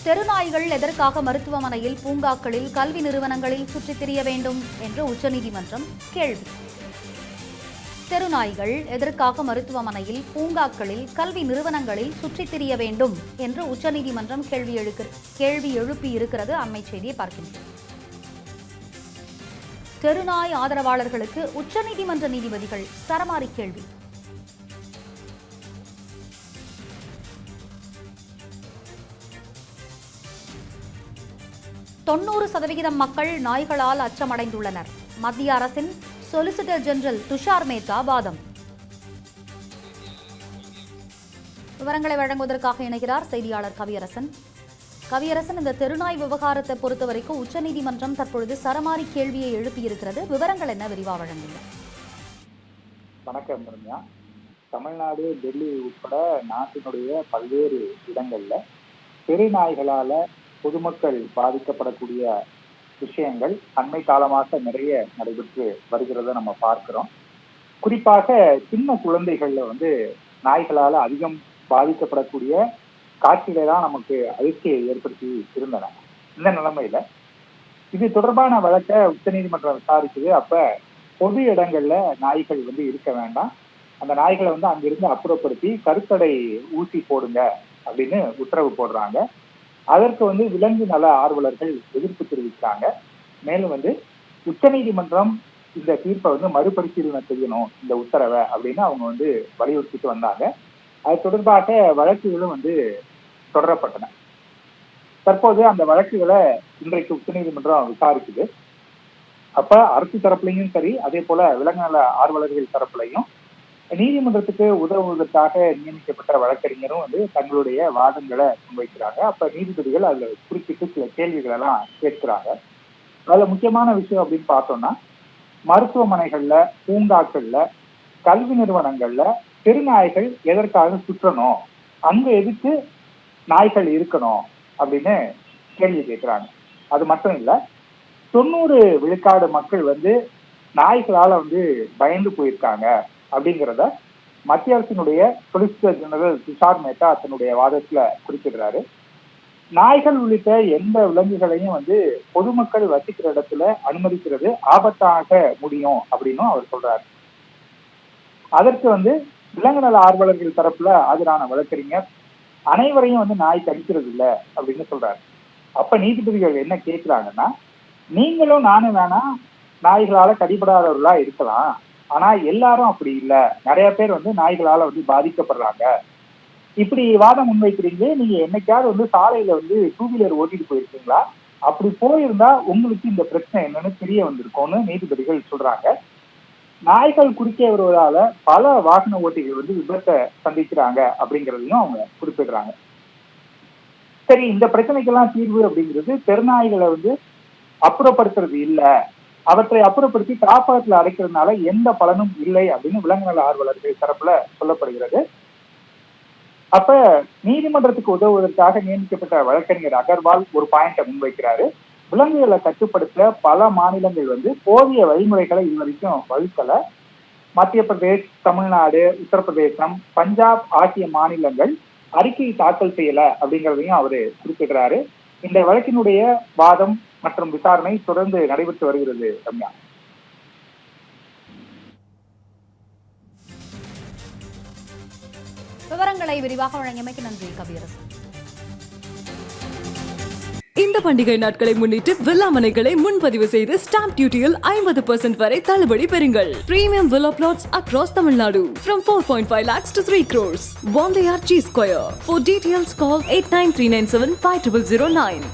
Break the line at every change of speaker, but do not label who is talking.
தெருநாய்கள் எதற்காக மருத்துவமனையில், பூங்காக்களில், கல்வி நிறுவனங்களில் சுற்றித் திரிய வேண்டும் என்று உச்சநீதிமன்றம் கேள்வி. தெருநாய்கள் எதற்காக மருத்துவமனையில், பூங்காக்களில், கல்வி நிறுவனங்களில் சுற்றித் திரிய வேண்டும் என்று உச்சநீதிமன்றம் கேள்வி எழுப்பியிருக்கிறது. அண்மை செய்தியை பார்க்கின்றோம். தெருநாய் ஆதரவாளர்களுக்கு உச்சநீதிமன்ற நீதிபதிகள் சரமாரி கேள்வி. %90 மக்கள் நாய்களால் அச்சமடைந்துள்ளனர். மத்திய அரசின் சொலிசிட்டர் ஜெனரல் துஷார் மேத்தா வாதம். விவரங்களை வழங்குவதற்காக இணைகிறார் செய்தியாளர் கவியரசன். கவியரசன், இந்த தெருநாய் விவகாரத்தை பொறுத்தவரைக்கும் உச்சநீதிமன்றம் தற்பொழுது சரமாரி கேள்வியை எழுப்பியிருக்கிறது. விவரங்கள் என்ன, விரிவாக வழங்குங்க.
வணக்கம் ரம்யா. தமிழ்நாடு, டெல்லி உட்பட நாட்டினுடைய பல்வேறு இடங்கள்ல தெருநாய்களால பொதுமக்கள் பாதிக்கப்படக்கூடிய விஷயங்கள் அண்மை காலமாக நிறைய நடைபெற்று வருகிறத நம்ம பார்க்கிறோம். குறிப்பாக சின்ன குழந்தைகள்ல நாய்களால அதிகம் பாதிக்கப்படக்கூடிய காட்சிகளை தான் நமக்கு அதிர்ச்சியை ஏற்படுத்தி இருந்தன. இந்த நிலைமையில இது தொடர்பான வழக்கை உச்சநீதிமன்றம் விசாரிக்குது. அப்ப பொது இடங்கள்ல நாய்கள் இருக்க வேண்டாம், அந்த நாய்களை அங்கிருந்து அப்புறப்படுத்தி கருத்தடை ஊசி போடுங்க அப்படின்னு உத்தரவு போடுறாங்க. அதற்கு விலங்கு நல ஆர்வலர்கள் எதிர்ப்பு தெரிவிக்கிறாங்க. மேலும் உச்சநீதிமன்றம் இந்த தீர்ப்பை மறுபரிசீலனை செய்யணும், இந்த உத்தரவை அப்படின்னு அவங்க வலியுறுத்திட்டு வந்தாங்க. அது தொடர்பாக வழக்குகளும் தொடரப்பட்டன. தற்போது அந்த வழக்குகளை இன்றைக்கு உச்சநீதிமன்றம் விசாரிக்குது. அப்ப அரசு தரப்புலையும் சரி, அதே போல விலங்கு நல ஆர்வலர்கள் தரப்புலையும் நீதிமன்றத்துக்கு உதவுவதற்காக நியமிக்கப்பட்ட வழக்கறிஞரும் தங்களுடைய வாதங்களை முன்வைக்கிறாங்க. அப்ப நீதிபதிகள் அதுல குறிப்பிட்டு சில கேள்விகள் எல்லாம் கேட்கிறாங்க. அதுல முக்கியமான விஷயம் அப்படின்னு பார்த்தோம்னா, மருத்துவமனைகள்ல, பூங்காக்கள்ல, கல்வி நிறுவனங்கள்ல தெருநாய்கள் எதற்காக சுற்றணும், அங்க எதுக்கு நாய்கள் இருக்கணும் அப்படின்னு கேள்வி கேட்கிறாங்க. அது மட்டும் இல்ல, 90 விழுக்காடு மக்கள் நாய்களால பயந்து போயிருக்காங்க அப்படிங்கிறத மத்திய அரசினுடைய சொலிசிட்டர் ஜெனரல் துஷார் மேத்தா தன்னுடைய வாதத்துல குறிப்பிடுறாரு. நாய்கள் உள்ளிட்ட எந்த விலங்குகளையும் பொதுமக்கள் வசிக்கிற இடத்துல அனுமதிக்கிறது ஆபத்தாக முடியும் அப்படின்னு அவர் சொல்றாரு. அதற்கு விலங்கு நல ஆர்வலர்கள் தரப்புல ஆஜரான வழக்கறிஞர் அனைவரையும் நாய் கடிக்கிறது இல்லை அப்படின்னு சொல்றாரு. அப்ப நீதிபதிகள் என்ன கேட்கிறாங்கன்னா, நீங்களும் நானும் வேணா நாய்களால கடிபடாதவர்களா இருக்கலாம், ஆனா எல்லாரும் அப்படி இல்லை, நிறைய பேர் நாய்களால பாதிக்கப்படுறாங்க. இப்படி வாதம் முன்வைக்கிறீங்க. நீங்க என்னைக்காவது சாலையில 2 வீலர் ஓட்டிட்டு போயிருக்கீங்களா? அப்படி போயிருந்தா உங்களுக்கு இந்த பிரச்சனை என்னன்னு தெரிய வந்திருக்கும்னு நீதிபதிகள் சொல்றாங்க. நாய்கள் குறுக்கே வருவதால பல வாகன ஓட்டிகள் விபத்தை சந்திக்கிறாங்க அப்படிங்கிறதையும் அவங்க குறிப்பிடுறாங்க. சரி, இந்த பிரச்சனைக்கெல்லாம் தீர்வு அப்படிங்கிறது தெருநாய்களை அப்புறப்படுத்துறது இல்ல, அவற்றை அப்புறப்படுத்தி காப்பகத்தில் அடைக்கிறதுனால எந்த பலனும் இல்லை அப்படின்னு விலங்கு நல ஆர்வலர்கள் தரப்புல சொல்லப்படுகிறது. அப்ப நீதிமன்றத்துக்கு உதவுவதற்காக நியமிக்கப்பட்ட வழக்கறிஞர் அகர்வால் ஒரு பாயிண்ட முன்வைக்கிறாரு. விலங்குகளை கட்டுப்படுத்த பல மாநிலங்கள் போதிய வழிமுறைகளை இதுவரைக்கும் வகுக்கல. மத்திய பிரதேஷ், தமிழ்நாடு, உத்தரப்பிரதேசம், பஞ்சாப் ஆகிய மாநிலங்கள் அறிக்கையை தாக்கல் செய்யல அப்படிங்கிறதையும் அவரு குறிப்பிடுறாரு. இந்த வழக்கினுடைய வாதம் மற்றும் விசாரணை தொடர்ந்து நடைபெற்று வருகிறது. ரம்யா,
விவரங்களை விரிவாக வழங்கியமைக்கு நன்றி கவியரசன்.
இந்த பண்டிகை நாட்களை முன்னிட்டு வில்லா மனைகளை முன்பதிவு செய்து ஸ்டாம்ப் டியூட்டியில் 50% வரை தள்ளுபடி பெறுங்கள். Premium villa plots across Tamil Nadu from 4.5 lakhs to 3 crores. One layer G Square. For details call 8939750009.